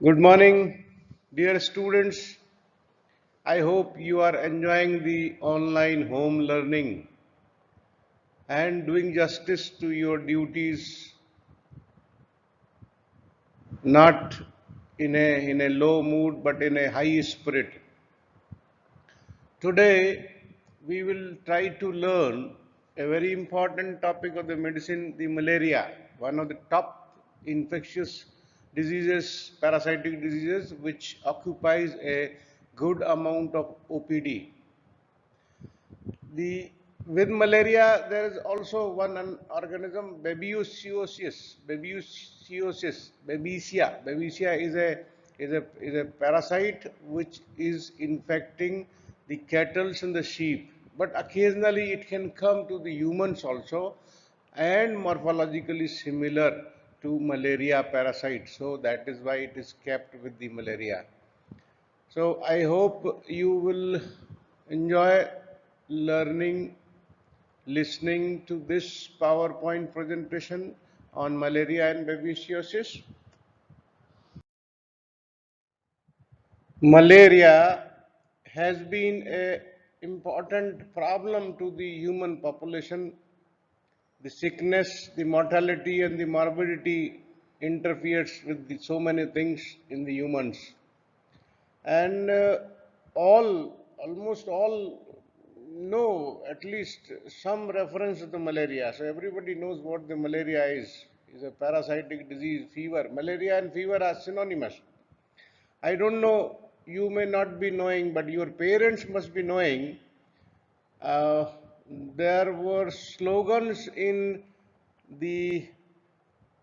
Good morning, dear students. I hope you are enjoying the online home learning and doing justice to your duties, not in a low mood but in a high spirit. Today, we will try to learn a very important topic of the medicine, the malaria, one of the top infectious diseases, parasitic diseases, which occupies a good amount of OPD. The with malaria, there is also one organism, babesiosis, babesia. Babesia is a parasite which is infecting the cattle and the sheep. But occasionally it can come to the humans also, and morphologically similar to malaria parasite. So that is why it is kept with the malaria. So I hope you will enjoy learning, listening to this PowerPoint presentation on malaria and babesiosis. Malaria has been a important problem to the human population. The sickness, the mortality and the morbidity interferes with so many things in the humans. And almost all know at least some reference to the malaria. So everybody knows what the malaria is. It's a parasitic disease, fever. Malaria and fever are synonymous. I don't know, you may not be knowing, but your parents must be knowing. Uh, there were slogans in the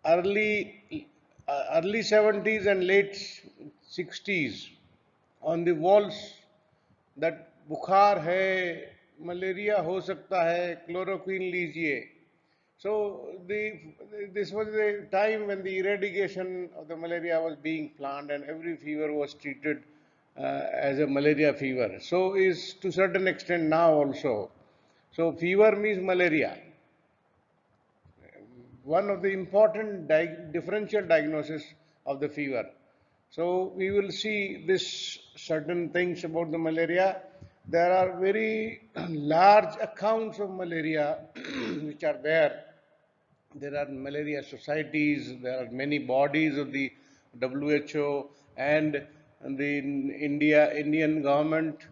early 70s and late 60s on the walls that बुखार है, malaria हो सकता है, chloroquine लीजिए. So this was the time when the eradication of the malaria was being planned and every fever was treated as a malaria fever. So is to certain extent now also. So fever means malaria. One of the important differential diagnosis of the fever. So we will see this certain things about the malaria. There are very large accounts of malaria which are there. There are malaria societies, there are many bodies of the WHO and the Indian government.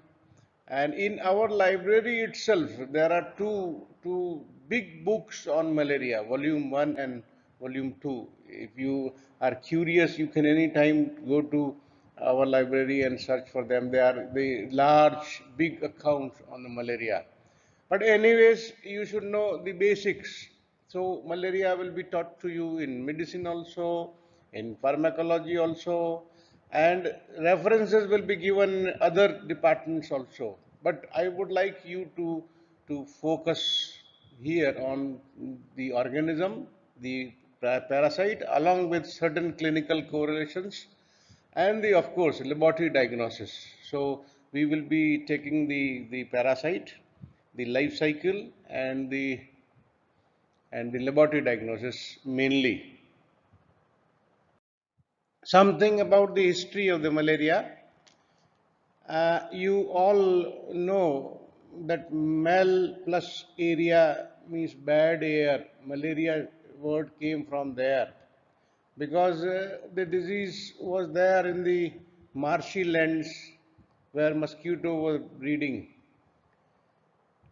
And in our library itself, there are two big books on malaria, volume 1 and volume 2. If you are curious, you can anytime go to our library and search for them. They are the large, big accounts on the malaria. But anyways, you should know the basics. So malaria will be taught to you in medicine also, in pharmacology also, and references will be given in other departments also. But I would like you to focus here on the organism, the parasite, along with certain clinical correlations, and the, of course, laboratory diagnosis. So we will be taking the parasite, the life cycle, and the laboratory diagnosis mainly. Something about the history of the malaria. You all know that mal plus area means bad air. Malaria word came from there because the disease was there in the marshy lands where mosquito was breeding.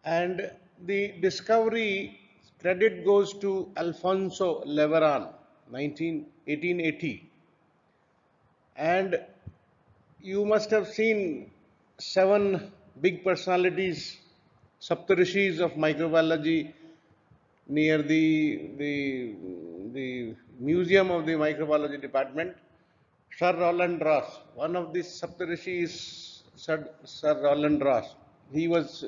And the discovery credit goes to Alfonso Leveran, 1880. And you must have seen seven big personalities, Saptarishis of microbiology near the museum of the microbiology department. Sir Roland Ross, one of these Saptarishi is Sir Roland Ross. He was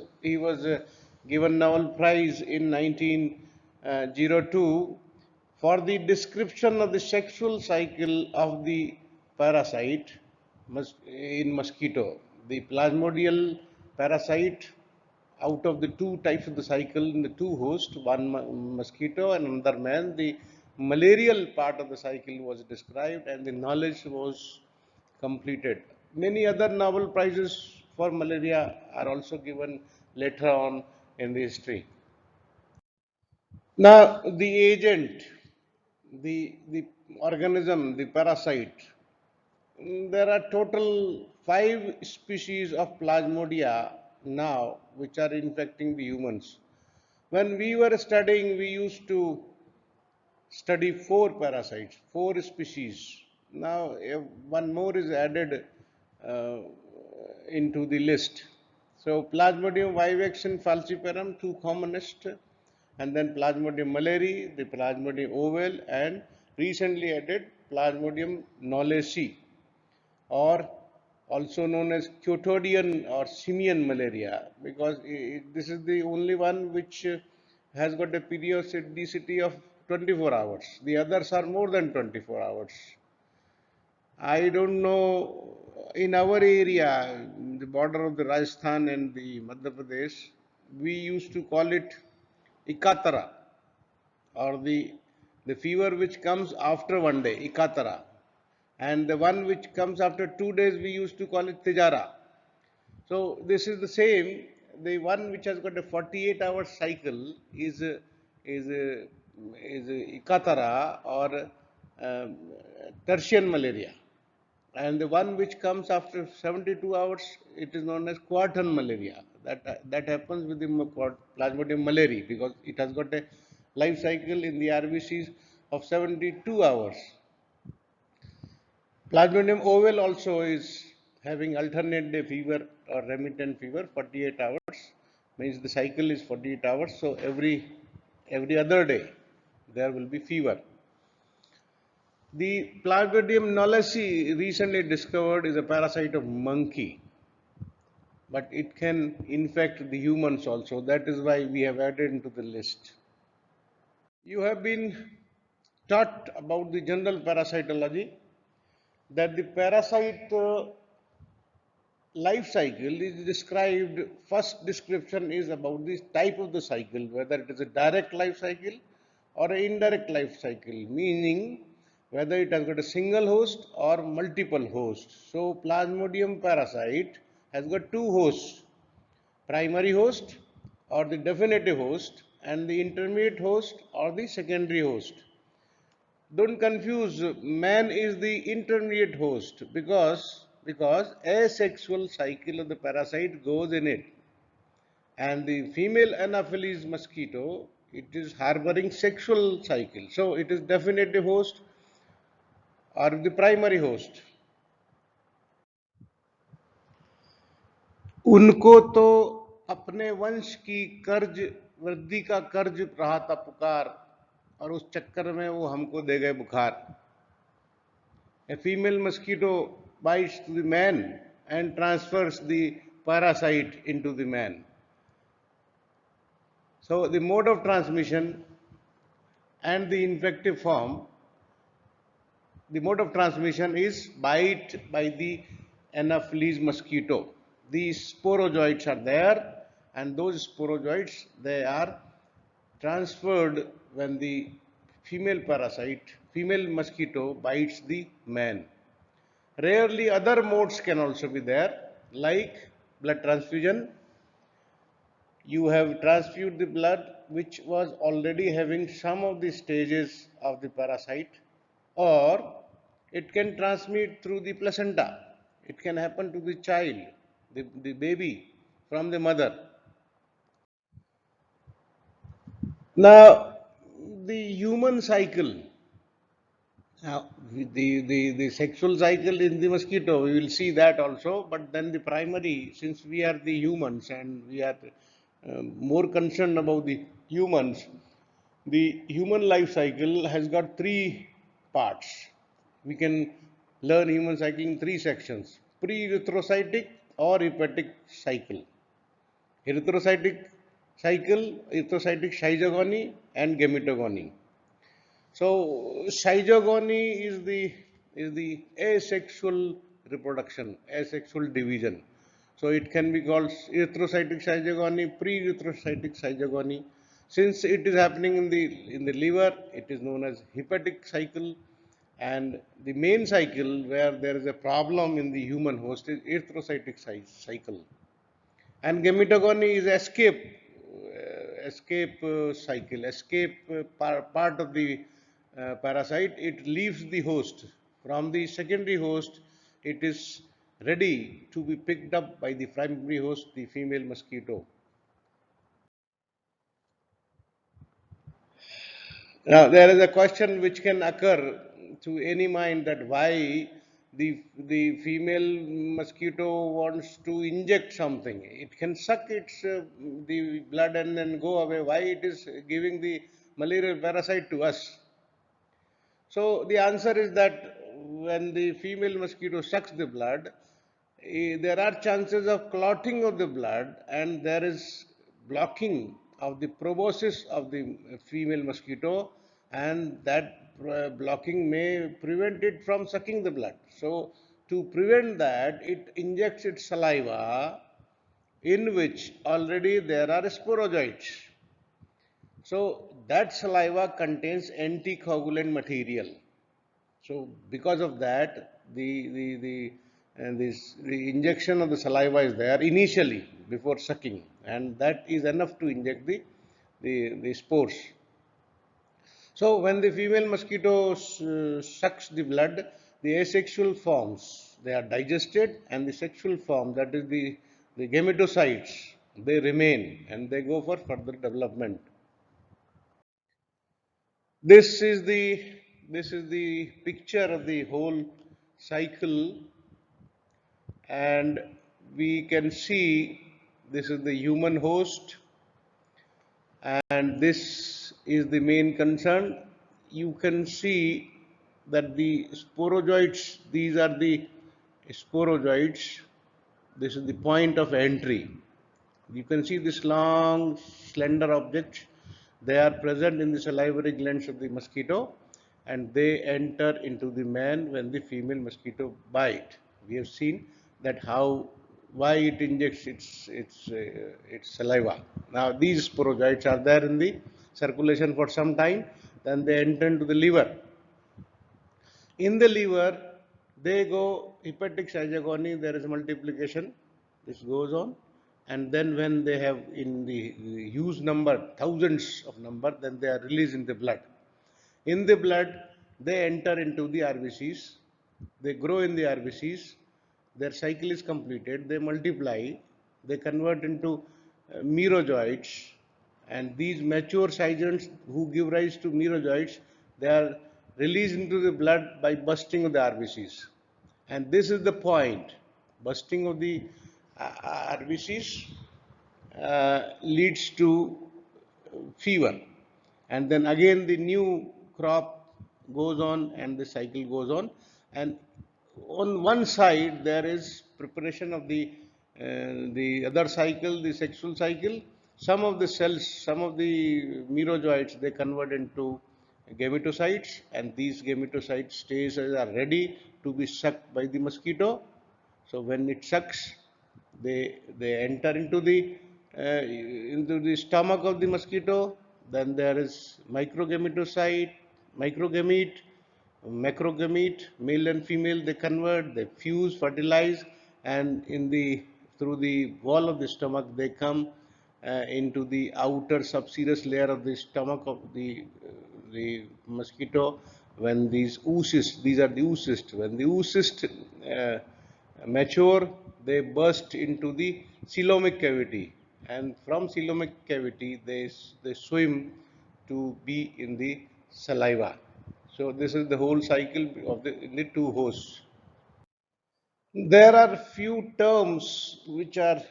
given Nobel Prize in 1902 for the description of the sexual cycle of the parasite in mosquito. The plasmodial parasite, out of the two types of the cycle in the two hosts, one mosquito and another man, the malarial part of the cycle was described and the knowledge was completed. Many other Nobel Prizes for malaria are also given later on in the history. Now, the agent, the organism, the parasite, there are total 5 species of Plasmodia now which are infecting the humans. When we were studying, we used to study 4 parasites, 4 species. Now, one more is added uh, into the list. So, Plasmodium vivax and falciparum, 2 commonest, and then Plasmodium malariae, the Plasmodium ovale, and recently added Plasmodium knowlesi, or also known as Cutodian or simian malaria, because this is the only one which has got a periodicity of 24 hours. The others are more than 24 hours. I don't know, in our area, the border of the Rajasthan and the Madhya Pradesh, we used to call it Ikatara, or the fever which comes after one day, Ikatara. And the one which comes after 2 days, we used to call it Tijara. So this is the same. The one which has got a 48-hour cycle is Ikatara, or um, tertian malaria, and the one which comes after 72 hours, it is known as quartan malaria. That happens with the Plasmodium malariae, because it has got a life cycle in the RBCs of 72 hours. Plasmodium ovale also is having alternate day fever or remittent fever, 48 hours, means the cycle is 48 hours. So every other day there will be fever. The Plasmodium knowlesi, recently discovered, is a parasite of monkey, but it can infect the humans also. That is why we have added into the list. You have been taught about the general parasitology, that the parasite life cycle is described. First description is about the type of the cycle, whether it is a direct life cycle or an indirect life cycle, meaning whether it has got a single host or multiple hosts. So Plasmodium parasite has got 2 hosts: primary host or the definitive host, and the intermediate host or the secondary host. Don't confuse, man is the intermediate host, because asexual cycle of the parasite goes in it, and the female Anopheles mosquito, it is harboring sexual cycle, so it is definitive host or the primary host. उनको तो अपने वंश की कर्ज वृद्धि का कर्ज रहा था पुकार, और उस चक्कर में वो हमको दे गए बुखार. A female mosquito bites to the man and transfers the parasite into the man. So the mode of transmission and the infective form, the mode of transmission is bite by the Anopheles mosquito. These sporozoites are there, and those sporozoites, they are transferred when the female parasite, female mosquito bites the man. Rarely other modes can also be there, like blood transfusion. You have transfused the blood which was already having some of the stages of the parasite, or it can transmit through the placenta. It can happen to the child, the baby, from the mother. Now, the human cycle, now, the sexual cycle in the mosquito, we will see that also, but then the primary, since we are the humans and we are more concerned about the humans, the human life cycle has got 3 parts. We can learn human cycle in 3 sections: pre-erythrocytic or hepatic cycle, erythrocytic cycle, erythrocytic schizogony, and gametogony. So schizogony is the asexual reproduction, asexual division. So it can be called erythrocytic schizogony, pre-erythrocytic schizogony. Since it is happening in the liver, it is known as hepatic cycle. And the main cycle where there is a problem in the human host is erythrocytic cycle. And gametogony is escape cycle, escape part of the parasite. It leaves the host. From the secondary host, it is ready to be picked up by the primary host, the female mosquito. Now, there is a question which can occur to any mind that why the female mosquito wants to inject something. It can suck its the blood and then go away. Why it is giving the malarial parasite to us? So the answer is that when the female mosquito sucks the blood, there are chances of clotting of the blood, and there is blocking of the proboscis of the female mosquito, and that blocking may prevent it from sucking the blood. So to prevent that, it injects its saliva in which already there are sporozoites. So that saliva contains anticoagulant material. So because of that, the injection of the saliva is there initially before sucking, and that is enough to inject the spores. So when the female mosquito sucks the blood, the asexual forms they are digested, and the sexual form, that is the gametocytes, they remain and they go for further development. This is the picture of the whole cycle, and we can see this is the human host, and this is the main concern. You can see that the sporozoites, these are the sporozoites. This is the point of entry. You can see this long, slender objects. They are present in the salivary glands of the mosquito, and they enter into the man when the female mosquito bite. We have seen that why it injects its saliva. Now these sporozoites are there in the circulation for some time. Then they enter into the liver. In the liver, they go hepatic zygogony, there is multiplication, this goes on, and then when they have in the huge number, thousands of number, then they are released in the blood. In the blood, they enter into the RBCs, they grow in the RBCs, their cycle is completed, they multiply, they convert into merozoites, and these mature cygens who give rise to merozoites, they are released into the blood by bursting of the RBCs. And this is the point. Bursting of the RBCs leads to fever. And then again the new crop goes on and the cycle goes on. And on one side there is preparation of the other cycle, the sexual cycle. Some of the cells, some of the merozoites, they convert into gametocytes, and these gametocyte stages are ready to be sucked by the mosquito. So when it sucks, they enter into the stomach of the mosquito. Then there is microgametocyte, microgamete, macrogamete, male and female. They convert, they fuse, fertilize, and through the wall of the stomach they come into the outer subserous layer of the stomach of the mosquito. When these oocysts, these are the oocysts, when the oocysts mature, they burst into the coelomic cavity, and from coelomic cavity they swim to be in the saliva. So this is the whole cycle of the two hosts. There are few terms which are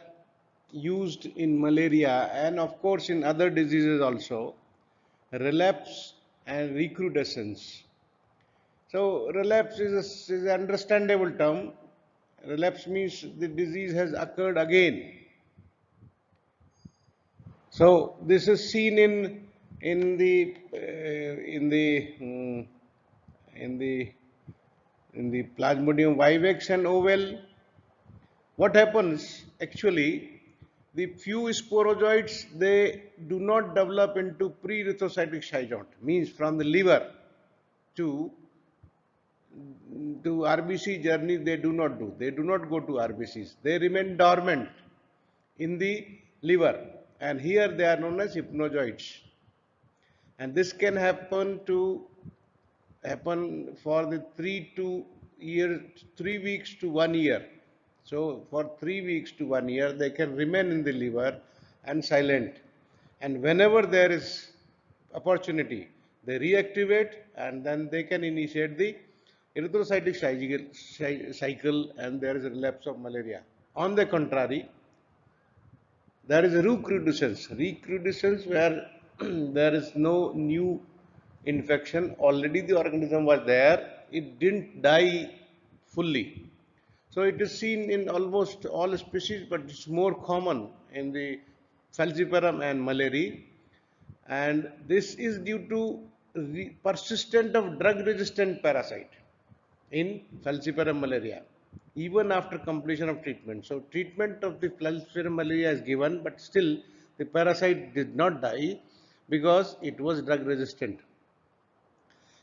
used in malaria and of course in other diseases also: relapse and recrudescence. So relapse is an understandable term. Relapse means the disease has occurred again. So this is seen in the in the in the in the Plasmodium vivax and oval. What happens actually? The few sporozoites, they do not develop into pre-erythrocytic zygote, means from the liver to to RBC journey they do not do. They do not go to RBCs. They remain dormant in the liver, and here they are known as hypnozoites. And this can happen for the 3 weeks to 1 year. So for 3 weeks to 1 year, they can remain in the liver and silent. And whenever there is opportunity, they reactivate and then they can initiate the erythrocytic cycle and there is a relapse of malaria. On the contrary, there is a recrudescence. Recrudescence where there is no new infection. Already the organism was there. It didn't die fully. So it is seen in almost all species, but it's more common in the falciparum and malaria. And this is due to persistent of drug-resistant parasite in falciparum malaria, even after completion of treatment. So treatment of the falciparum malaria is given, but still the parasite did not die because it was drug resistant.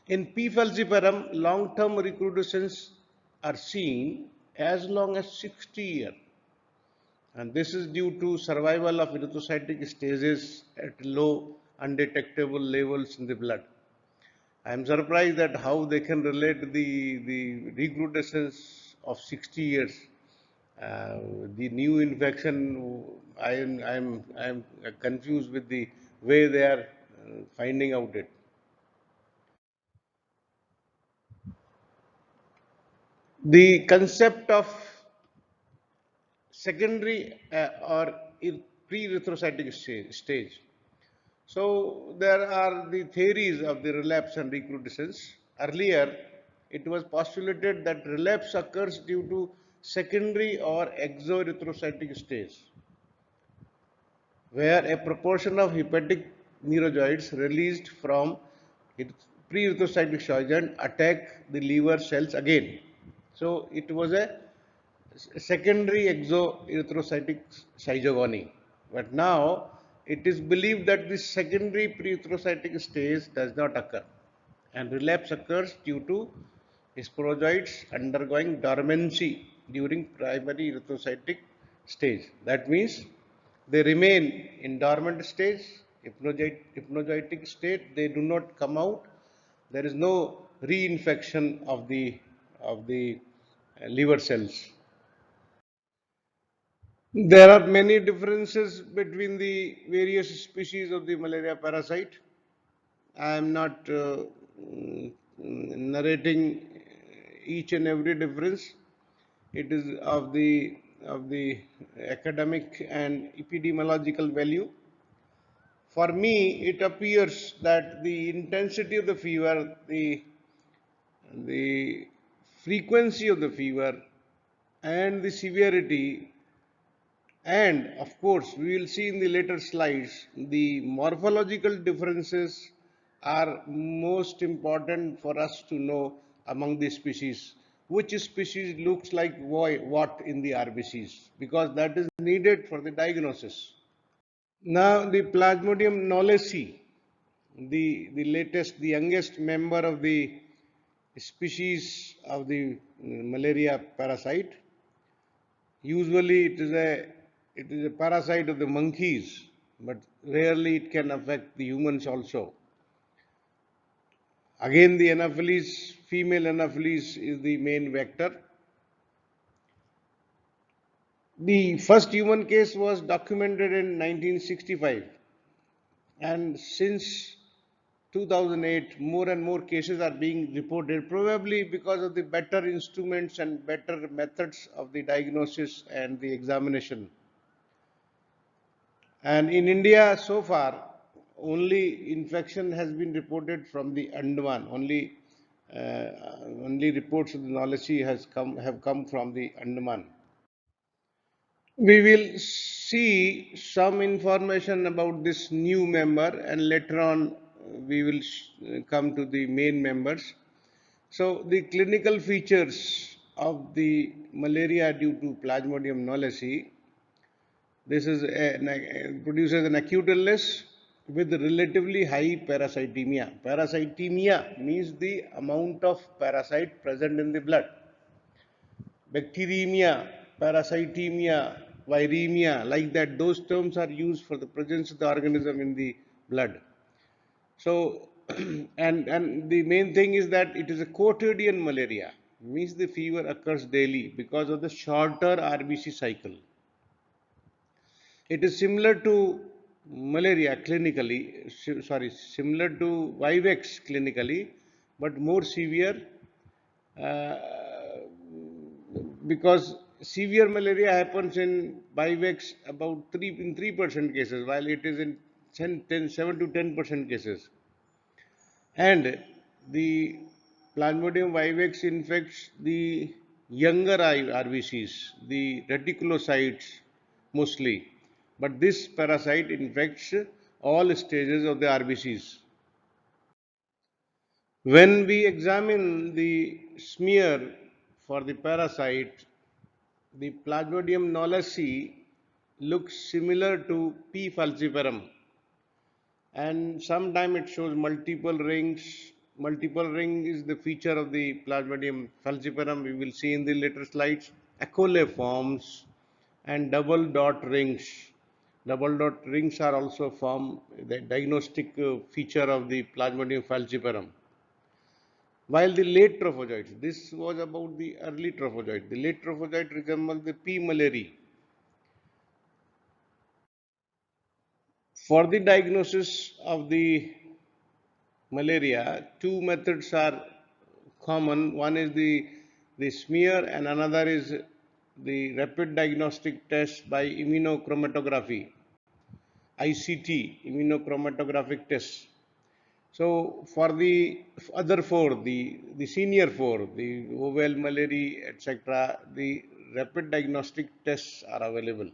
In P. falciparum, long-term recrudescence are seen as long as 60 years. And this is due to survival of erythrocytic stages at low undetectable levels in the blood. I am surprised at how they can relate the recrudescence of 60 years. The new infection, I am confused with the way they are finding out it. The concept of secondary or pre-erythrocytic stage. So there are the theories of the relapse and recrudescence. Earlier, it was postulated that relapse occurs due to secondary or exoerythrocytic stage, where a proportion of hepatic neurozoids released from pre-erythrocytic sojourn attack the liver cells again. So it was a secondary exoerythrocytic zygogony. But now it is believed that this secondary pre-erythrocytic stage does not occur and relapse occurs due to sporozoites undergoing dormancy during primary erythrocytic stage. That means they remain in dormant stage, hypnozoitic state, they do not come out. There is no reinfection of the liver cells. There are many differences between the various species of the malaria parasite. I am not narrating each and every difference. It is of the academic and epidemiological value. For me, it appears that the intensity of the fever, the frequency of the fever, and the severity, and of course, we will see in the later slides, the morphological differences are most important for us to know among the species. Which species looks like what in the RBCs, because that is needed for the diagnosis. Now, the Plasmodium knowlesi, the latest, the youngest member of the species of the malaria parasite. Usually it is a parasite of the monkeys, but rarely it can affect the humans also. Again, the Anopheles, female Anopheles is the main vector. The first human case was documented in 1965, and since 2008, more and more cases are being reported, probably because of the better instruments and better methods of the diagnosis and the examination. And in India, so far, only infection has been reported from the Andaman. Only reports of the knowlesi have come from the Andaman. We will see some information about this new member, and later on we will come to the main members. So the clinical features of the malaria due to Plasmodium knowlesi. This is produces an acute illness, with relatively high parasitemia. Parasitemia means the amount of parasite present in the blood. Bacteremia, parasitemia, viremia, like that, those terms are used for the presence of the organism in the blood. So, and the main thing is that it is a quotidian malaria, means the fever occurs daily because of the shorter RBC cycle. It is similar to malaria clinically, similar to Vivex clinically, but more severe uh, because severe malaria happens in Vivex about 3% cases, while it is in 7 to 10% cases. And the Plasmodium vivax infects the younger RBCs, the reticulocytes mostly. But this parasite infects all stages of the RBCs. When we examine the smear for the parasite, the Plasmodium knowlesi looks similar to P. falciparum, and sometime it shows multiple rings. Multiple ring is the feature of the Plasmodium falciparum. We will see in the later slides acolaiforms and double dot rings. Double dot rings are also form the diagnostic feature of the Plasmodium falciparum. While the late trophozoites, this was about the early trophozoite, the late trophozoite resembles the P. malariae. For the diagnosis of the malaria, two methods are common. One is the smear, and another is the rapid diagnostic test by immunochromatography, ICT, immunochromatographic test. So for the other four, the senior four, the oval, malaria, etc., the rapid diagnostic tests are available,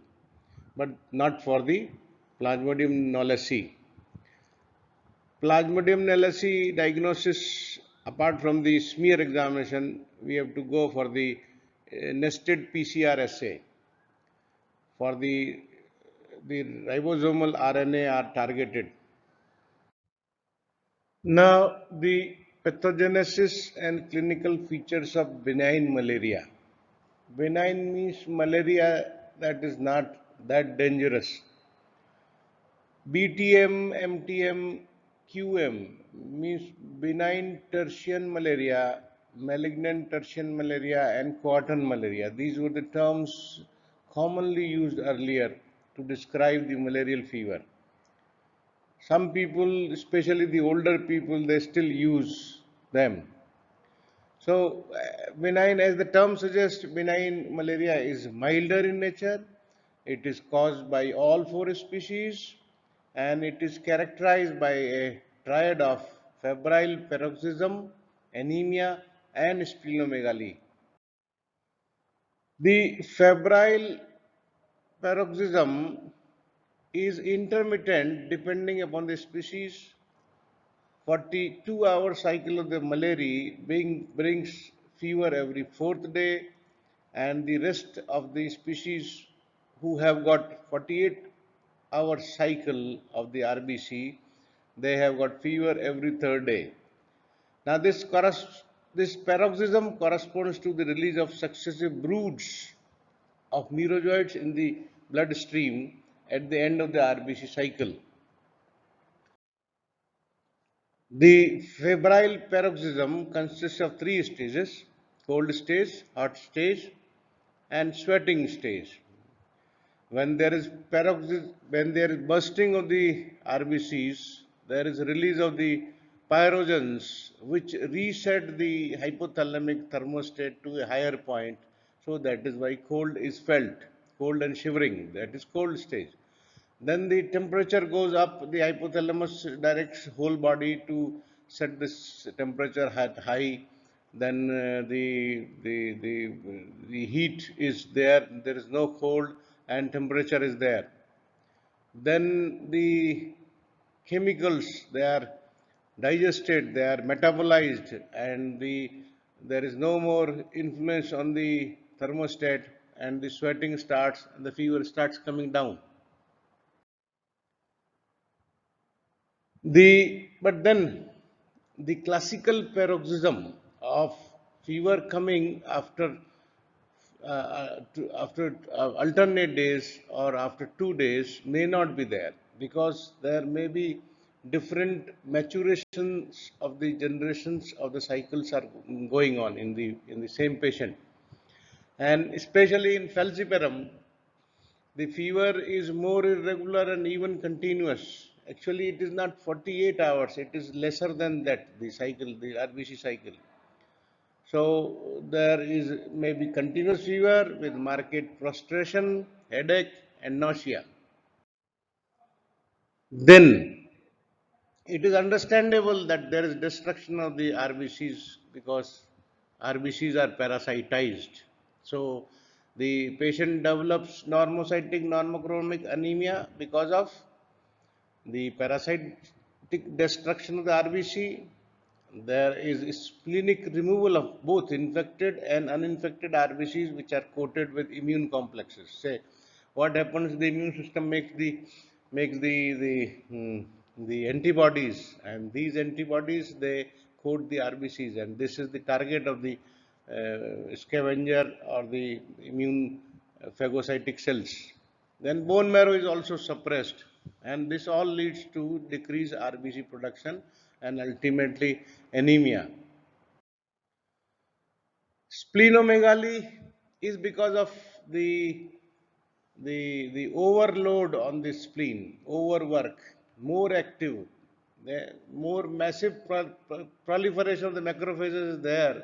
but not for the Plasmodium knowlesi. Plasmodium knowlesi diagnosis, apart from the smear examination, we have to go for the nested PCR assay. For the ribosomal RNA are targeted. Now, the pathogenesis and clinical features of benign malaria. Benign means malaria that is not that dangerous. BTM, MTM, QM means benign tertian malaria, malignant tertian malaria, and quartan malaria. These were the terms commonly used earlier to describe the malarial fever. Some people, especially the older people, they still use them. So, benign, as the term suggests, benign malaria is milder in nature. It is caused by all four species, and it is characterized by a triad of febrile paroxysm, anemia, and splenomegaly. The febrile paroxysm is intermittent depending upon the species. 42-hour cycle of the malaria brings fever every fourth day, and the rest of the species who have got 48-hour cycle of the RBC, they have got fever every third day. Now this paroxysm corresponds to the release of successive broods of merozoites in the bloodstream at the end of the RBC cycle. The febrile paroxysm consists of three stages: cold stage, hot stage, and sweating stage. When there is when there is bursting of the RBCs, there is release of the pyrogens which reset the hypothalamic thermostat to a higher point. So that is why cold is felt, cold and shivering. That is cold stage. Then the temperature goes up, the hypothalamus directs whole body to set this temperature at high. Then the heat is there, there is no cold, and temperature is there. Then the chemicals, they are digested, they are metabolized, and there is no more influence on the thermostat, and the sweating starts and the fever starts coming down. But then the classical paroxysm of fever coming after alternate days or after 2 days may not be there, because there may be different maturations of the generations of the cycles are going on in the same patient. And especially in falciparum, the fever is more irregular and even continuous. Actually, it is not 48 hours, it is lesser than that, the cycle, the RBC cycle. So there is maybe continuous fever with marked prostration, headache, and nausea. Then it is understandable that there is destruction of the RBCs, because RBCs are parasitized. So the patient develops normocytic normochromic anemia because of the parasitic destruction of the RBC. There is splenic removal of both infected and uninfected RBCs, which are coated with immune complexes. Say, what happens? The immune system makes the antibodies, and these antibodies they coat the RBCs, and this is the target of the scavenger or the immune phagocytic cells. Then bone marrow is also suppressed, and this all leads to decreased RBC production and ultimately anemia. Splenomegaly is because of the the overload on the spleen, overwork, more active, more massive proliferation of the macrophages is there,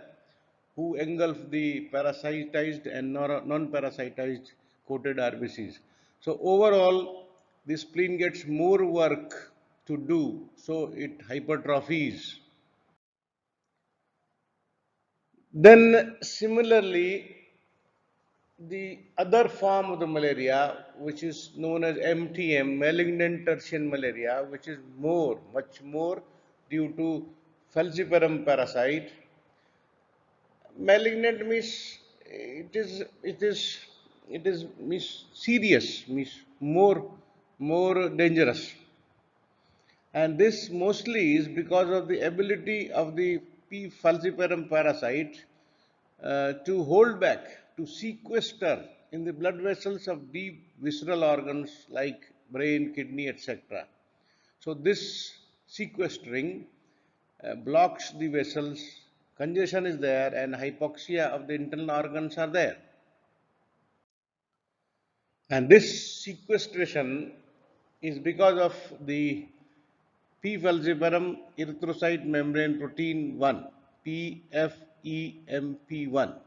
who engulf the parasitized and non-parasitized coated RBCs. So overall, the spleen gets more work to do, so it hypertrophies. Then similarly, the other form of the malaria, which is known as MTM, malignant tertian malaria, which is much more due to falciparum parasite. Malignant means it is means serious, means more dangerous, and this mostly is because of the ability of the P. falciparum parasite to hold back, to sequester in the blood vessels of deep visceral organs like brain, kidney, etc. So this sequestering blocks the vessels, congestion is there, and hypoxia of the internal organs are there. And this sequestration is because of the P. falciparum erythrocyte membrane protein 1, PFEMP1.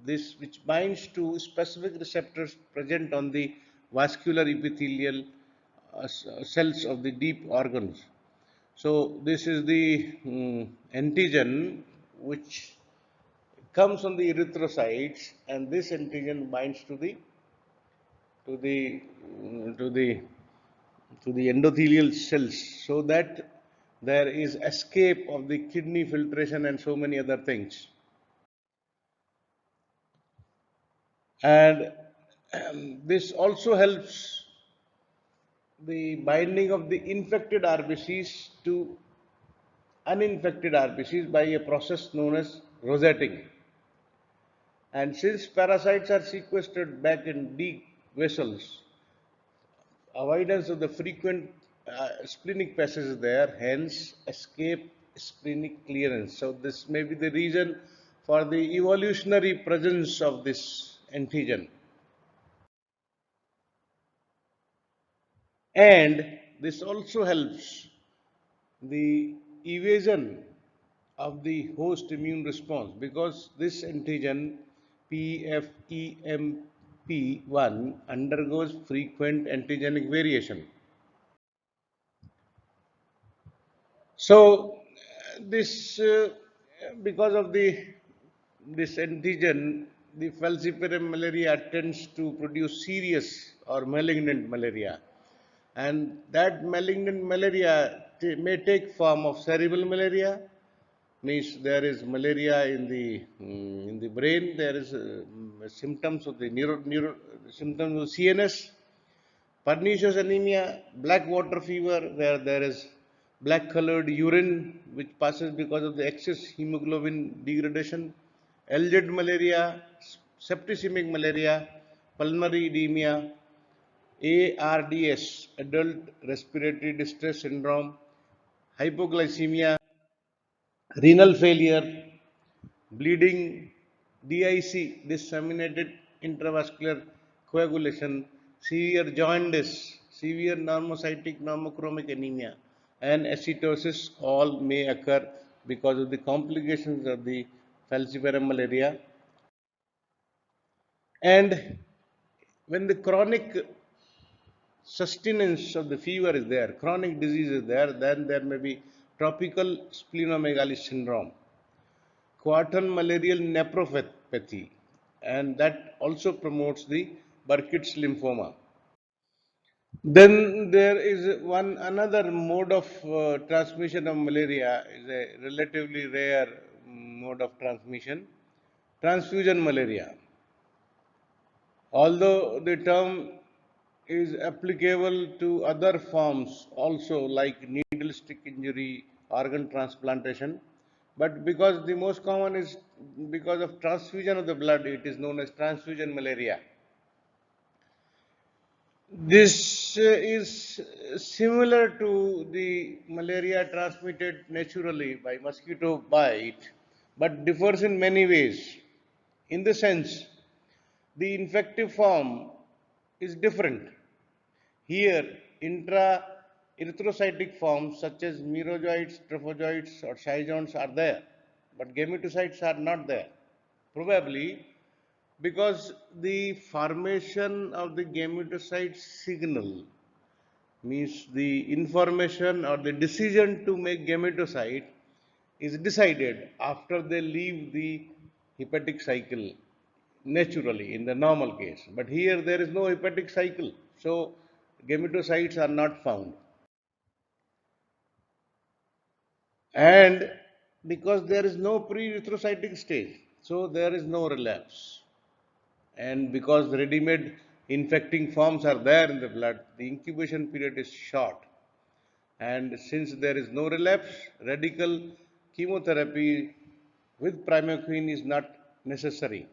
This, which binds to specific receptors present on the vascular epithelial cells of the deep organs. So this is the antigen which comes from the erythrocytes, and this antigen binds to the to the to the endothelial cells, so that there is escape of the kidney filtration and so many other things. And this also helps the binding of the infected RBCs to uninfected RBCs by a process known as rosetting. And since parasites are sequestered back in deep vessels, avoidance of the frequent splenic passage is there, hence escape splenic clearance. So this may be the reason for the evolutionary presence of this antigen. And this also helps the evasion of the host immune response, because this antigen PFEMP1 undergoes frequent antigenic variation. So this because of this antigen, the falciparum malaria tends to produce serious or malignant malaria, and that malignant malaria may take form of cerebral malaria, means there is malaria in the brain, there is symptoms of the symptoms of CNS, pernicious anemia, black water fever, where there is black colored urine which passes because of the excess hemoglobin degradation, algid malaria, septicemic malaria, pulmonary edema, ARDS, adult respiratory distress syndrome, hypoglycemia, renal failure, bleeding, DIC, disseminated intravascular coagulation, severe jaundice, severe normocytic normochromic anemia, and acidosis all may occur because of the complications of the falciparum malaria. And when the chronic sustenance of the fever is there, chronic disease is there, then there may be tropical splenomegaly syndrome, quartan malarial nephropathy, and that also promotes the Burkitt's lymphoma. Then there is one another mode of transmission of malaria is a relatively rare mode of transmission, transfusion malaria. Although the term is applicable to other forms also like needle stick injury, organ transplantation, but because the most common is because of transfusion of the blood, it is known as transfusion malaria. This is similar to the malaria transmitted naturally by mosquito bite, but differs in many ways. In the sense, the infective form is different. Here, intra-erythrocytic forms such as merozoites, trophozoites, or schizons are there, but gametocytes are not there. Probably because the formation of the gametocyte signal means the information or the decision to make gametocyte is decided after they leave the hepatic cycle naturally in the normal case. But here there is no hepatic cycle, so gametocytes are not found. And because there is no pre-erythrocytic stage, so there is no relapse. And because ready-made infecting forms are there in the blood, the incubation period is short. And since there is no relapse, radical chemotherapy with primaquine is not necessary.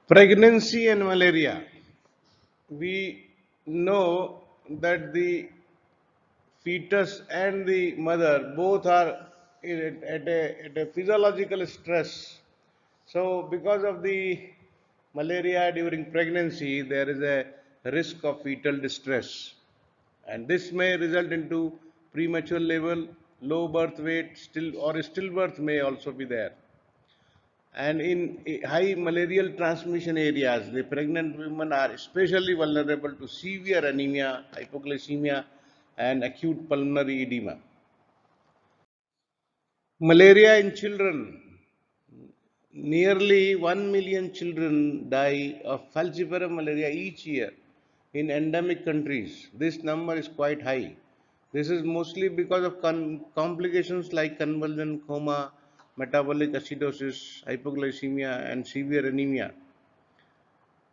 Pregnancy and malaria. We know that the fetus and the mother both are at a physiological stress. So, because of the malaria during pregnancy, there is a risk of fetal distress, and this may result into premature labor, low birth weight, still or stillbirth may also be there. And in high malarial transmission areas, the pregnant women are especially vulnerable to severe anemia, hypoglycemia, and acute pulmonary edema. Malaria in children. Nearly 1 million children die of falciparum malaria each year in endemic countries. This number is quite high. This is mostly because of complications like convulsion, coma, metabolic acidosis, hypoglycemia, and severe anemia.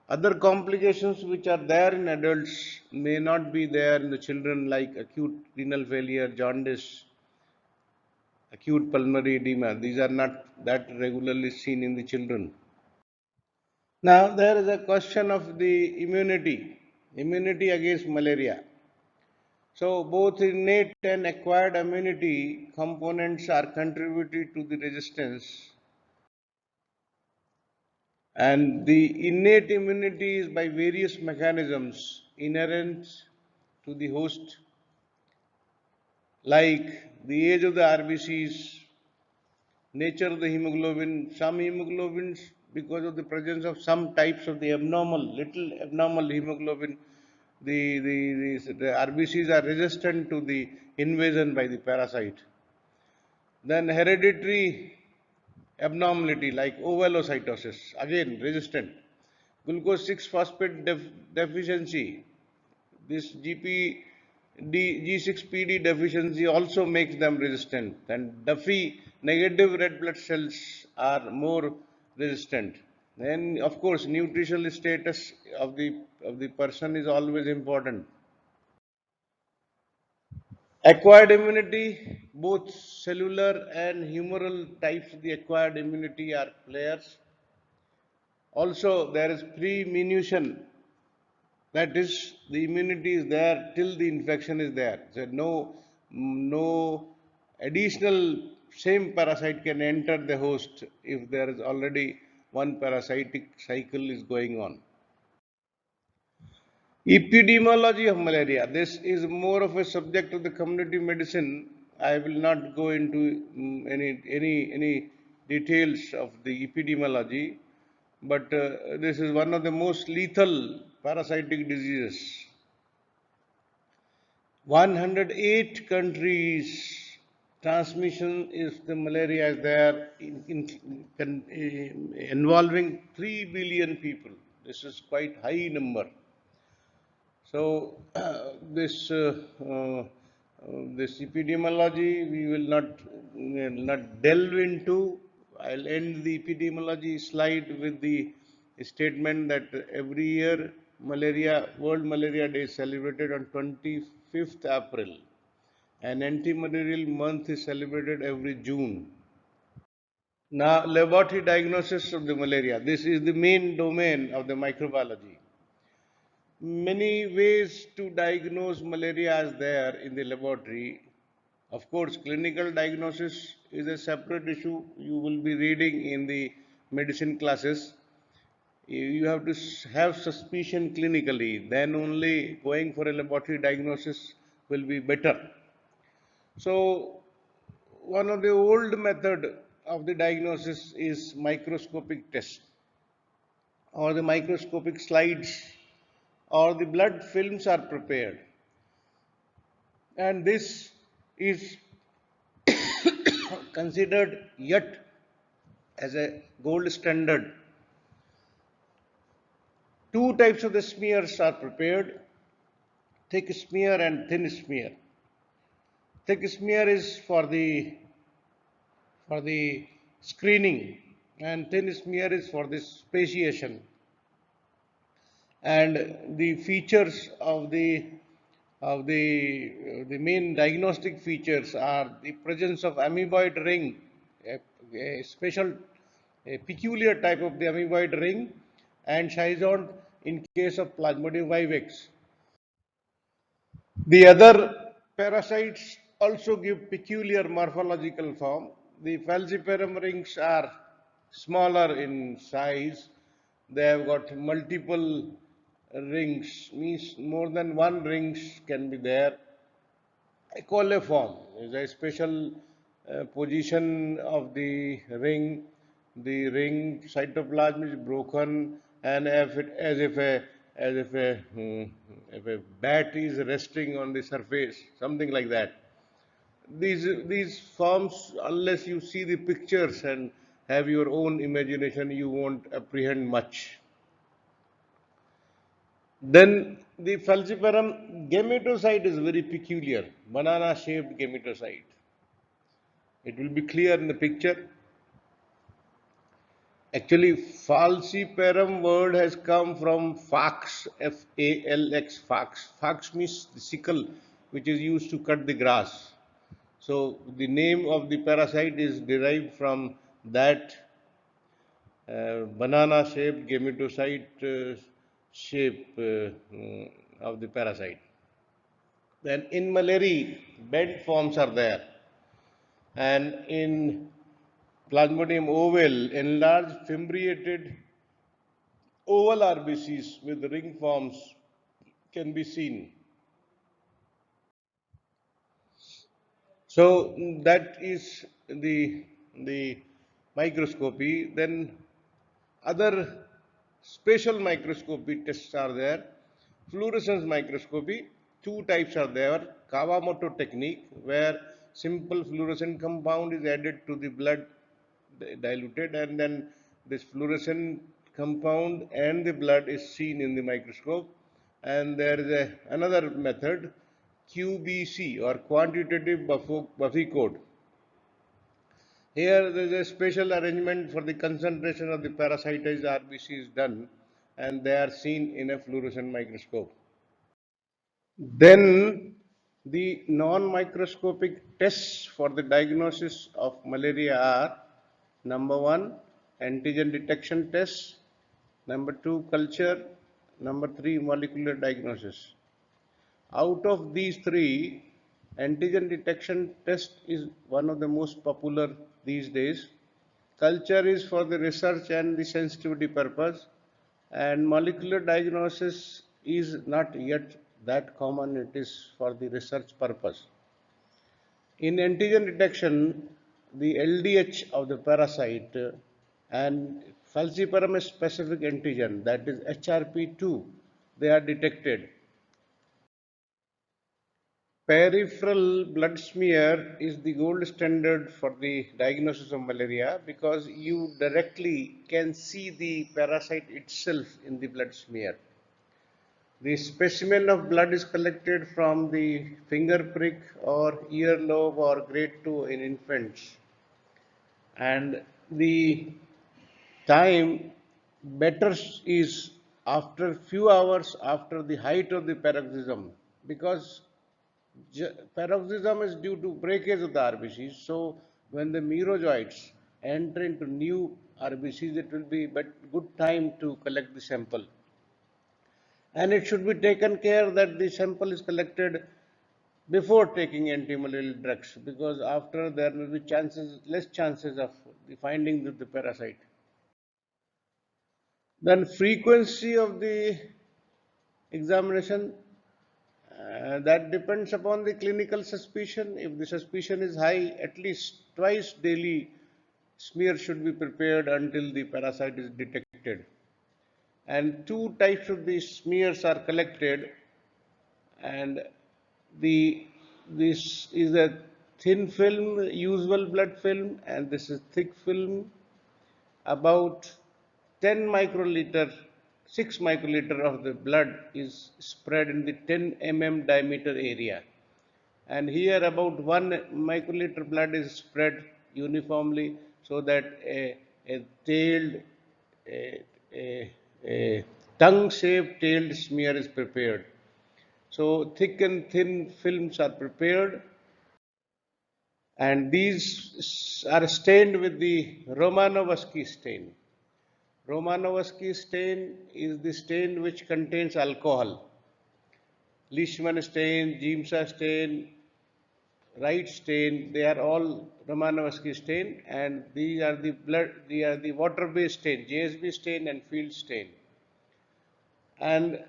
Other complications which are there in adults may not be there in the children, like acute renal failure, jaundice, acute pulmonary edema. These are not that regularly seen in the children. Now, there is a question of the immunity against malaria. So, both innate and acquired immunity components are contributed to the resistance, and the innate immunity is by various mechanisms inherent to the host, like the age of the RBCs, nature of the hemoglobin, some hemoglobins because of the presence of some types of the little abnormal hemoglobin, the RBCs are resistant to the invasion by the parasite. Then hereditary abnormality like ovalocytosis, again resistant. Glucose 6 phosphate deficiency, this G6PD deficiency also makes them resistant, and Duffy negative red blood cells are more resistant. Then, of course, nutritional status of the person is always important. Acquired immunity, both cellular and humoral types of the acquired immunity are players. Also, there is pre-minution, that is, the immunity is there till the infection is there. So no additional same parasite can enter the host if there is already one parasitic cycle is going on. Epidemiology of malaria. This is more of a subject of the community medicine. I will not go into any details of the epidemiology, but this is one of the most lethal parasitic diseases. 108 countries transmission is the malaria is there involving 3 billion people. This is quite high number. So this epidemiology we will not delve into. I'll end the epidemiology slide with the statement that every year World Malaria Day is celebrated on 25th April, and anti-malarial month is celebrated every June. Now, laboratory diagnosis of the malaria. This is the main domain of the microbiology. Many ways to diagnose malaria is there in the laboratory. Of course, clinical diagnosis is a separate issue. You will be reading in the medicine classes. You have to have suspicion clinically, then only going for a laboratory diagnosis will be better. So, one of the old method of the diagnosis is microscopic test or the microscopic slides or the blood films are prepared, and this is considered yet as a gold standard. Two types of the smears are prepared: thick smear and thin smear. Thick smear is for the screening, and thin smear is for the speciation. And the features of the main diagnostic features are the presence of amoeboid ring, a special, a peculiar type of the amoeboid ring, and schizont in case of Plasmodium vivax. The other parasites also give peculiar morphological form. The falciparum rings are smaller in size. They have got multiple rings, means more than one rings can be there. Coliform is a special position of the ring. The ring cytoplasm is broken, and if a bat is resting on the surface, something like that. These forms, unless you see the pictures and have your own imagination, you won't apprehend much. Then the falciparum gametocyte is very peculiar, banana shaped gametocyte. It will be clear in the picture. Actually, falciparum word has come from fax, F-A-L-X, fax. Fax means the sickle which is used to cut the grass. So the name of the parasite is derived from that banana shaped gametocyte shape of the parasite. Then in malaria, bent forms are there, and in Plasmodium ovale, enlarged fimbriated oval RBCs with ring forms can be seen. So that is the microscopy. Then other special microscopy tests are there. Fluorescence microscopy, two types are there. Kawamoto technique, where simple fluorescent compound is added to the blood diluted, and then this fluorescent compound and the blood is seen in the microscope. And there is another method, QBC or quantitative Buffy code. Here there is a special arrangement for the concentration of the parasitized RBC is done, and they are seen in a fluorescent microscope. Then The non-microscopic tests for the diagnosis of malaria are: number one, antigen detection tests; number two, culture; number three, molecular diagnosis. Out of these three, antigen detection test is one of the most popular these days. Culture is for the research and the sensitivity purpose, and molecular diagnosis is not yet that common, it is for the research purpose. In antigen detection, the LDH of the parasite and falciparum specific antigen, that is HRP2, they are detected. Peripheral blood smear is the gold standard for the diagnosis of malaria because you directly can see the parasite itself in the blood smear. The specimen of blood is collected from the finger prick or earlobe or grade 2 in infants. And the time better is after few hours after the height of the paroxysm, because paroxysm is due to breakage of the RBCs. So when the merozoites enter into new RBCs, it will be but good time to collect the sample. And it should be taken care that the sample is collected before taking antimalarial drugs, because after there will be less chances of finding the parasite. Then frequency of the examination, that depends upon the clinical suspicion. If the suspicion is high, at least twice daily smear should be prepared until the parasite is detected. And two types of these smears are collected, and the this is a thin film, usual blood film, and this is thick film. About 10 microliter, 6 microliter of the blood is spread in the 10 diameter area. And here about 1 microliter blood is spread uniformly so that a tailed, a, a tongue-shaped tailed smear is prepared. So thick and thin films are prepared, and these are stained with the Romanovsky stain. Romanovsky stain is the stain which contains alcohol. Leishman stain, Giemsa stain, Wright stain, they are all Romanovsky stain, and they are the water-based stain, JSB stain and field stain. And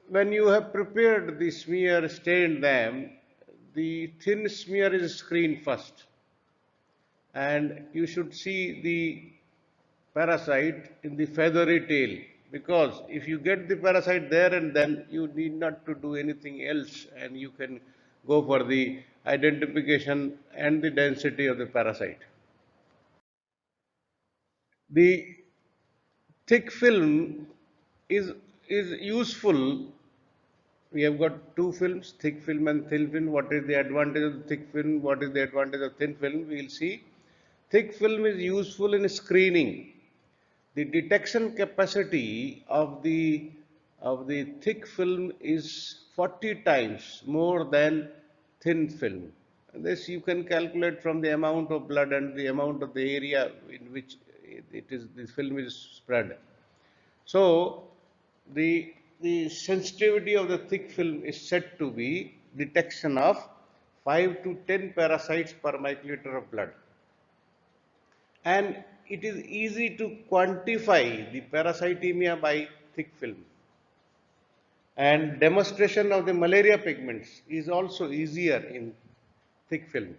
when you have prepared the smear, stained them, the thin smear is screened first, and you should see the parasite in the feathery tail, because if you get the parasite there and then, you need not to do anything else, and you can go for the identification and the density of the parasite. The thick film is useful. We have got two films, thick film and thin film. What is the advantage of the thick film? What is the advantage of thin film? We will see. Thick film is useful in screening. The detection capacity of the thick film is 40 times more than thin film. And this you can calculate from the amount of blood and the amount of the area in which this film is spread. So the sensitivity of the thick film is said to be detection of 5 to 10 parasites per microliter of blood. And it is easy to quantify the parasitemia by thick film. And demonstration of the malaria pigments is also easier in thick film.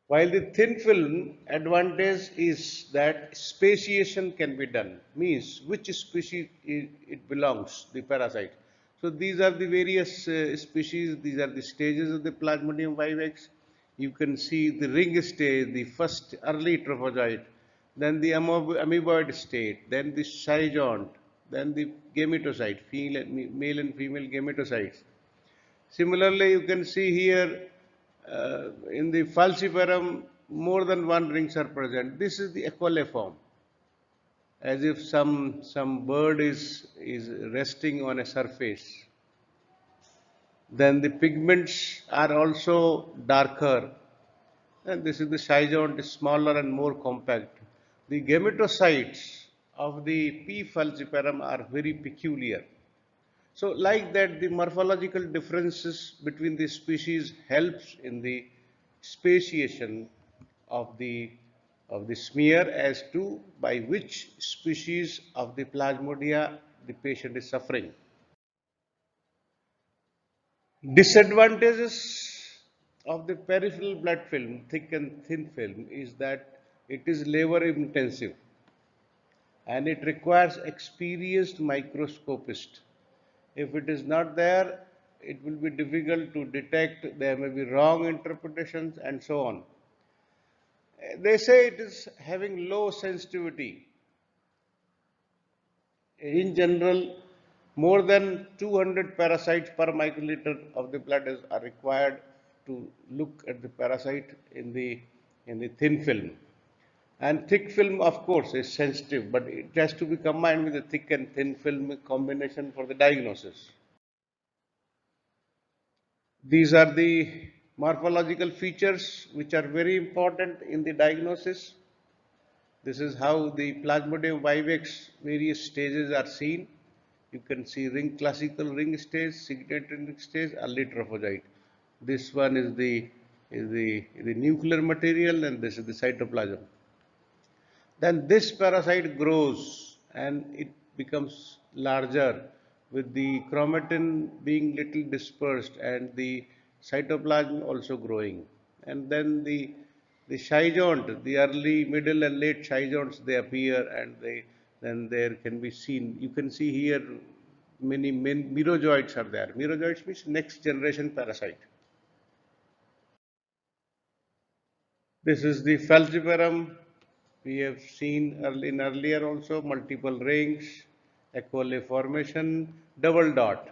While the thin film advantage is that speciation can be done, means which species it belongs, the parasite. So these are the various species, these are the stages of the Plasmodium vivax. You can see the ring stage, the first early trophozoite, then the amoeboid state, then the zygont, then the gametocyte, male and female gametocytes. Similarly, you can see here in the falciparum, more than one rings are present. This is the equiform, as if some bird is resting on a surface. Then the pigments are also darker, and this is the schizont is smaller and more compact. The gametocytes of the P. falciparum are very peculiar. So, like that, the morphological differences between the species helps in the speciation of the smear as to by which species of the plasmodia the patient is suffering. Disadvantages of the peripheral blood film, thick and thin film, is that it is labor intensive and it requires experienced microscopist. If it is not there, it will be difficult to detect. There may be wrong interpretations and so on. They say it is having low sensitivity. In general, more than 200 parasites per microliter of the blood are required to look at the parasite in the thin film. And thick film, of course, is sensitive, but it has to be combined with the thick and thin film combination for the diagnosis. These are the morphological features which are very important in the diagnosis. This is how the Plasmodium vivax various stages are seen. You can see classical ring stage, cingulate ring stage, early trophozoite. This one is the nuclear material, and this is the cytoplasm. Then this parasite grows and it becomes larger with the chromatin being little dispersed and the cytoplasm also growing. And then the schizont, the early, middle and late schizonts, they appear, and then there can be seen, you can see here many merozoites are there. Merozoites means next generation parasite. This is the falciparum. We have seen in earlier also multiple rings, ecole formation, double dot.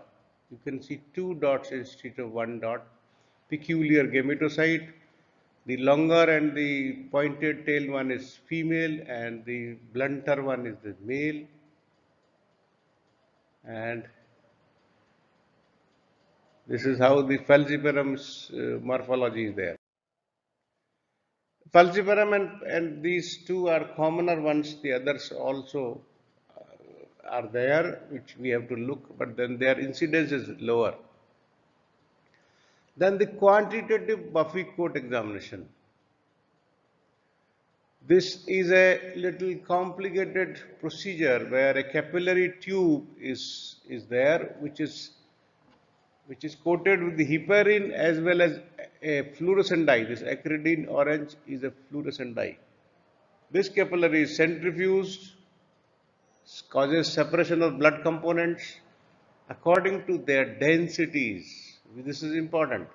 You can see two dots instead of one dot. Peculiar gametocyte. The longer and the pointed tail one is female, and the blunter one is the male. And this is how the falciparum's morphology is there. Falciparum and these two are commoner ones. The others also are there, which we have to look, but then their incidence is lower. Then the quantitative Buffy coat examination. This is a little complicated procedure where a capillary tube is there, which is coated with the heparin as well as a fluorescent dye. This acridine orange is a fluorescent dye. This capillary is centrifuged, causes separation of blood components according to their densities. This is important.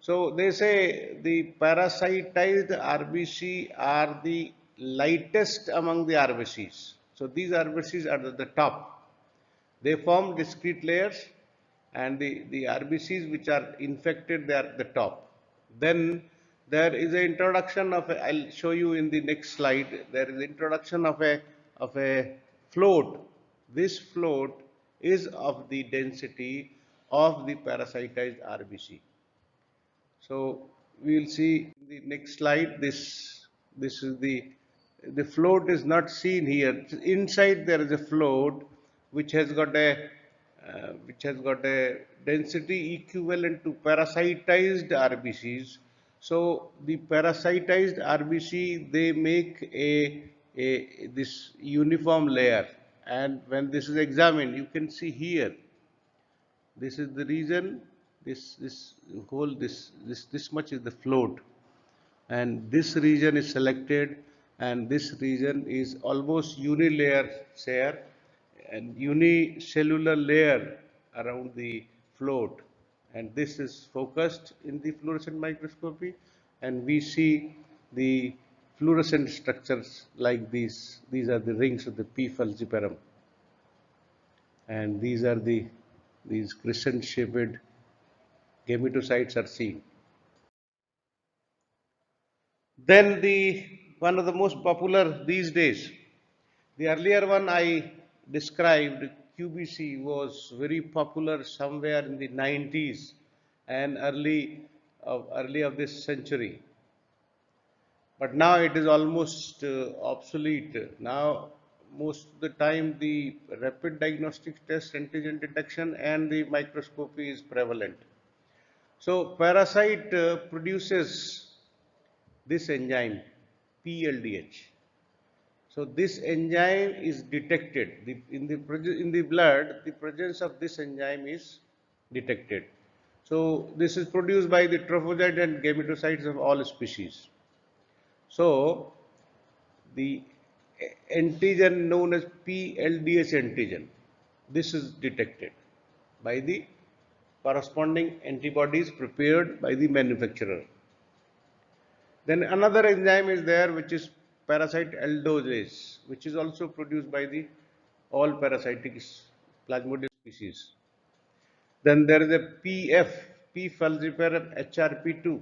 So they say the parasitized RBC are the lightest among the RBCs. So these RBCs are at the top. They form discrete layers, and the RBCs which are infected, they are at the top. Then there is an introduction of I'll show you in the next slide. There is introduction of a float. This float is of the density of the parasitized RBC. So we will see in the next slide. This is the float is not seen here. Inside there is a float which has got a density equivalent to parasitized RBCs. So the parasitized RBC, they make a this uniform layer, and when this is examined, you can see here. This is the region. This whole this much is the float, and this region is selected, and this region is almost unilayer layer and unicellular layer around the float, and this is focused in the fluorescent microscopy, and we see the fluorescent structures like these. These are the rings of the P. falciparum, and these crescent shaped gametocytes are seen. Then the one of the most popular these days, the earlier one I described, QBC, was very popular somewhere in the 90s, and early of this century. But now it is almost obsolete. Now, most of the time, the rapid diagnostic test, antigen detection, and the microscopy is prevalent. So, parasite produces this enzyme, PLDH. So, this enzyme is detected in the blood. The presence of this enzyme is detected. So, this is produced by the trophozoite and gametocytes of all species. So, the antigen known as PLDH antigen. This is detected by the corresponding antibodies prepared by the manufacturer. Then another enzyme is there which is parasite aldolase, which is also produced by the all parasitic plasmodium species. Then there is a PF, P falciparum HRP2,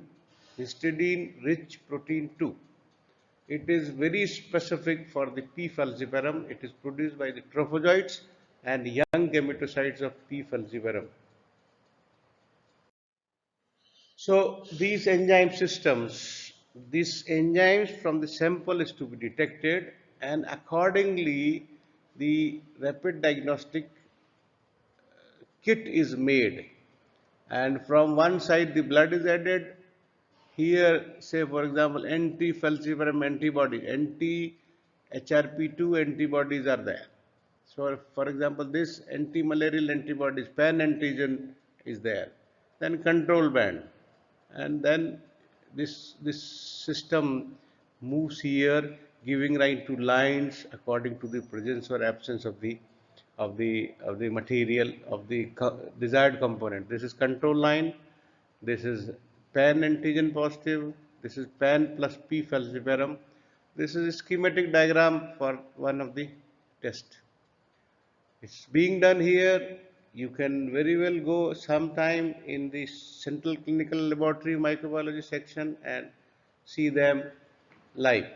histidine rich protein 2. It is very specific for the P. falciparum. It is produced by the trophozoites and young gametocytes of P. falciparum. So these enzyme systems, these enzymes from the sample is to be detected, and accordingly the rapid diagnostic kit is made, and from one side the blood is added. Here, say for example, anti-falciparum antibody, anti-HRP2 antibodies are there. So, for example, this anti-malarial antibodies, pan antigen is there. Then control band, and then this system moves here, giving rise to lines according to the presence or absence of the material of the desired component. This is control line. This is pan antigen positive. This is pan plus P falciparum. This is a schematic diagram for one of the test. It's being done here. You can very well go sometime in the Central Clinical Laboratory Microbiology section and see them live.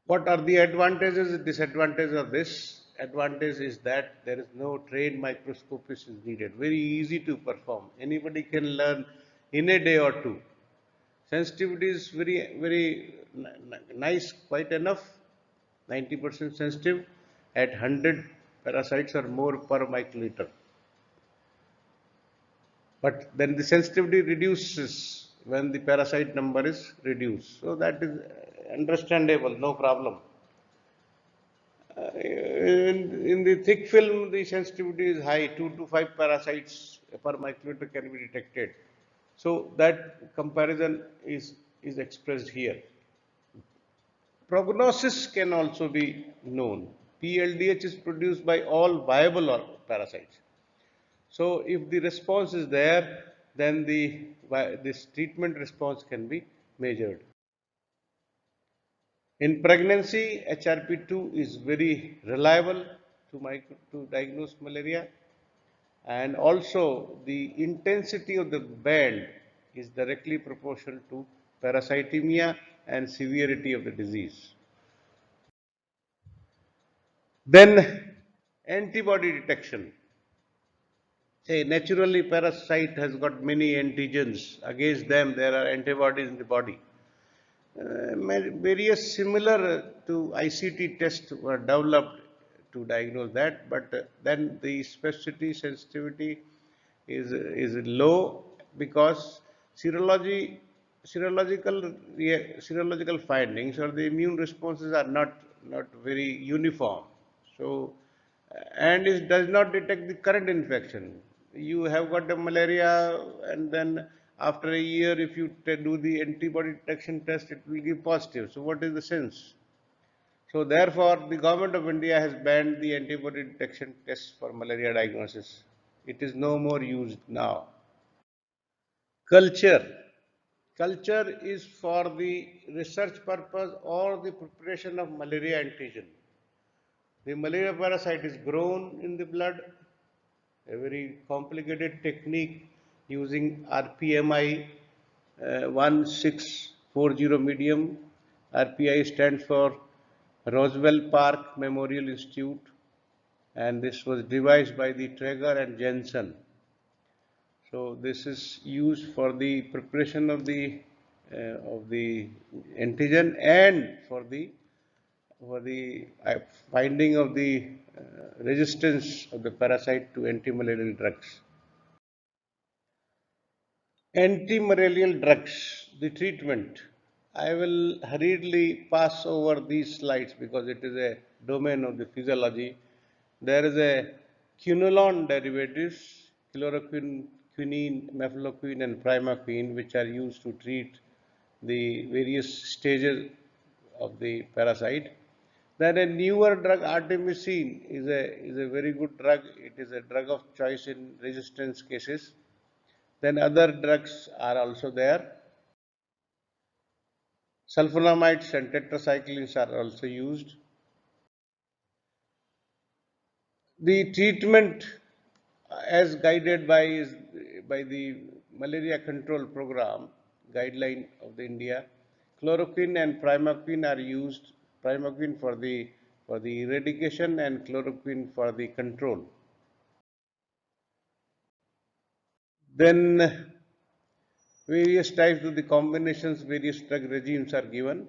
What are the advantages and disadvantages of this? Advantage is that there is no trained microscopist is needed. Very easy to perform. Anybody can learn in a day or two. Sensitivity is very nice, quite enough. 90% sensitive at 100 parasites or more per microliter. But then the sensitivity reduces when the parasite number is reduced. So that is understandable, no problem. In the thick film, the sensitivity is high, 2 to 5 parasites per microliter can be detected. So that comparison is expressed here. Prognosis can also be known. PLDH is produced by all viable parasites. So if the response is there, then this treatment response can be measured. In pregnancy, HRP2 is very reliable to diagnose malaria, and also the intensity of the band is directly proportional to parasitemia and severity of the disease. Then antibody detection. Say naturally parasite has got many antigens. Against them there are antibodies in the body. Various similar to ICT tests were developed to diagnose that, but then the specificity sensitivity is low because serological findings or the immune responses are not very uniform. So and it does not detect the current infection. You have got the malaria, and then after a year, if you do the antibody detection test, it will give positive. So what is the sense? So therefore, the government of India has banned the antibody detection test for malaria diagnosis. It is no more used now. Culture. Culture is for the research purpose or the preparation of malaria antigen. The malaria parasite is grown in the blood, a very complicated technique using RPMI 1640 medium. RPI stands for Roswell Park Memorial Institute, and this was devised by the Traeger and Jensen. So this is used for the preparation of the antigen and for the finding of the resistance of the parasite to antimalarial drugs. Antimalarial drugs, the treatment. I will hurriedly pass over these slides because it is a domain of the physiology. There is a quinolone derivatives, chloroquine, quinine, mefloquine, and primaquine, which are used to treat the various stages of the parasite. Then a newer drug, artemisinin, is a very good drug. It is a drug of choice in resistance cases. Then other drugs are also there. Sulfonamides and tetracyclines are also used. The treatment as guided by the malaria control program guideline of the India, chloroquine and primaquine are used. Primaquine for the eradication and chloroquine for the control. Then various types of the combinations, various drug regimes are given.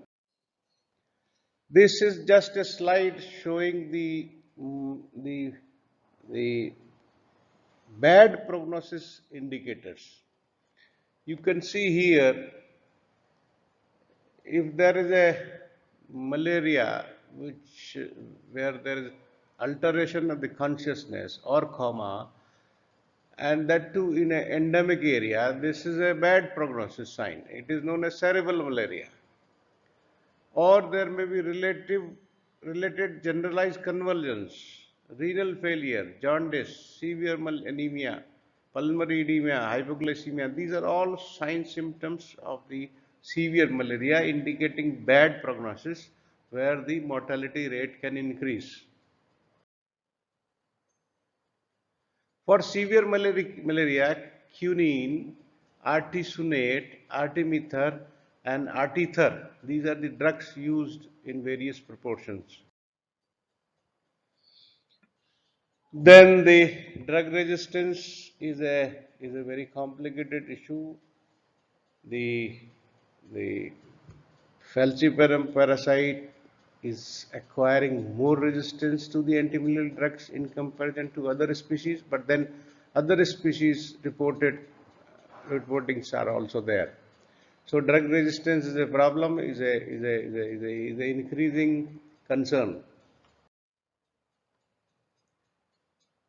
This is just a slide showing the bad prognosis indicators. You can see here, if there is a malaria which where there is alteration of the consciousness or coma, and that too in an endemic area, this is a bad prognosis sign. It is known as cerebral malaria. Or there may be related generalized convulsions, renal failure, jaundice, severe anemia, pulmonary edema, hypoglycemia. These are all sign symptoms of the severe malaria indicating bad prognosis where the mortality rate can increase. For severe malaria, quinine, artesunate, artemether, and artether, these are the drugs used in various proportions. Then the drug resistance is a very complicated issue. The the falciparum parasite is acquiring more resistance to the antimalarial drugs in comparison to other species, but then other species reportings are also there. So drug resistance is a problem, is a increasing concern.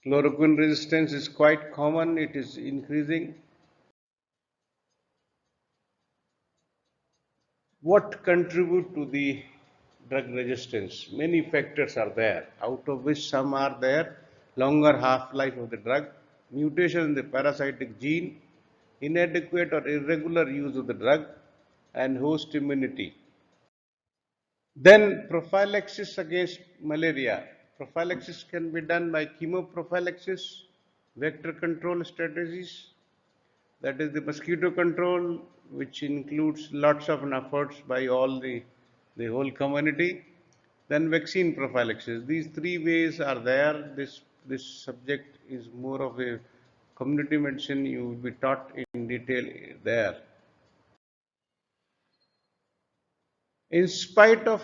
Chloroquine resistance is quite common, it is increasing. What contribute to the drug resistance? Many factors are there, out of which some are there. Longer half-life of the drug, mutation in the parasitic gene, inadequate or irregular use of the drug, and host immunity. Then prophylaxis against malaria. Prophylaxis can be done by chemoprophylaxis, vector control strategies, that is the mosquito control, which includes lots of efforts by all the whole community. Then vaccine prophylaxis. These three ways are there. This subject is more of a community medicine. You will be taught in detail there. In spite of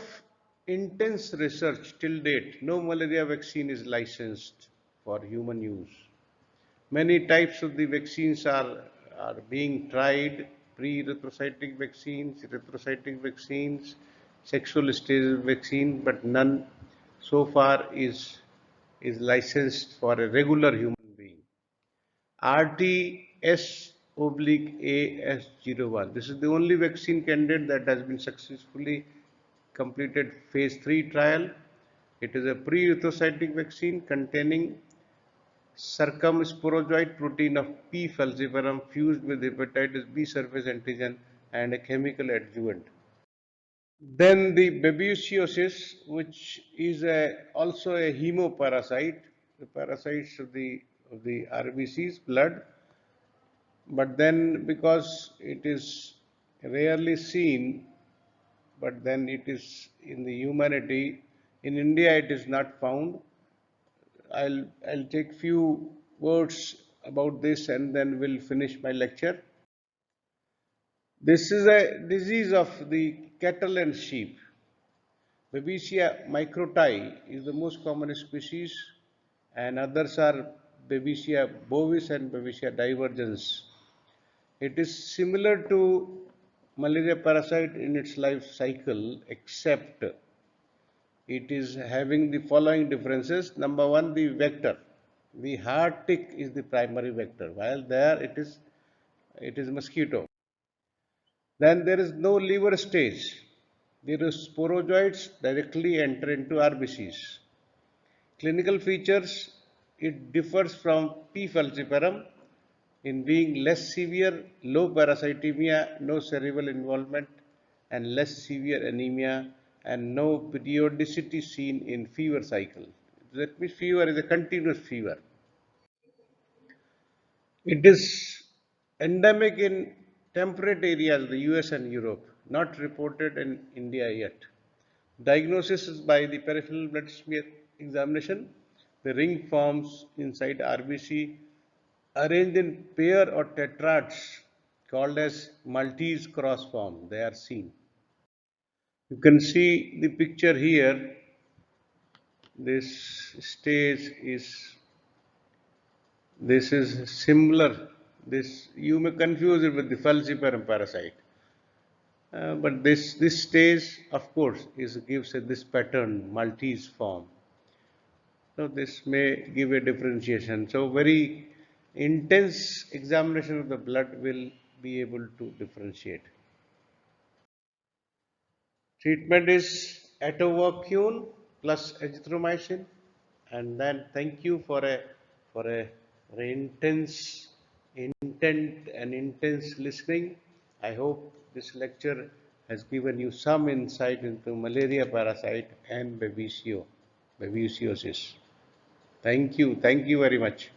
intense research till date, no malaria vaccine is licensed for human use. Many types of the vaccines are being tried, pre-erythrocytic vaccines, sexual stage vaccine, but none so far is licensed for a regular human being. RTS oblique AS01. This is the only vaccine candidate that has been successfully completed phase 3 trial. It is a pre-erythrocytic vaccine containing circumsporozoite protein of P. falciparum fused with hepatitis B surface antigen and a chemical adjuvant. Then the babesiosis, which is also a hemoparasite, the parasites of the RBC's blood, but then because it is rarely seen, but then it is in the humanity. In India, it is not found. I'll take few words about this and then we'll finish my lecture. This is a disease of the cattle and sheep. Babesia microti is the most common species, and others are Babesia bovis and Babesia divergens. It is similar to malaria parasite in its life cycle, except it is having the following differences. Number one, the vector. The heart tick is the primary vector, while there it is mosquito. Then there is no liver stage. There is sporozoites directly enter into RBCs. Clinical features, it differs from P. falciparum in being less severe, low parasitemia, no cerebral involvement, and less severe anemia, and no periodicity seen in fever cycle. That means fever is a continuous fever. It is endemic in temperate areas, the US and Europe, not reported in India yet. Diagnosis is by the peripheral blood smear examination. The ring forms inside RBC arranged in pair or tetrads called as Maltese cross form. They are seen. You can see the picture here. This stage is similar. This you may confuse it with the falciparum parasite. But this stage, of course, gives this pattern Maltese form. So this may give a differentiation. So very intense examination of the blood will be able to differentiate. Treatment is atovaquone plus azithromycin, and then thank you for a intense listening. I hope this lecture has given you some insight into malaria parasite and babesiosis. Thank you very much.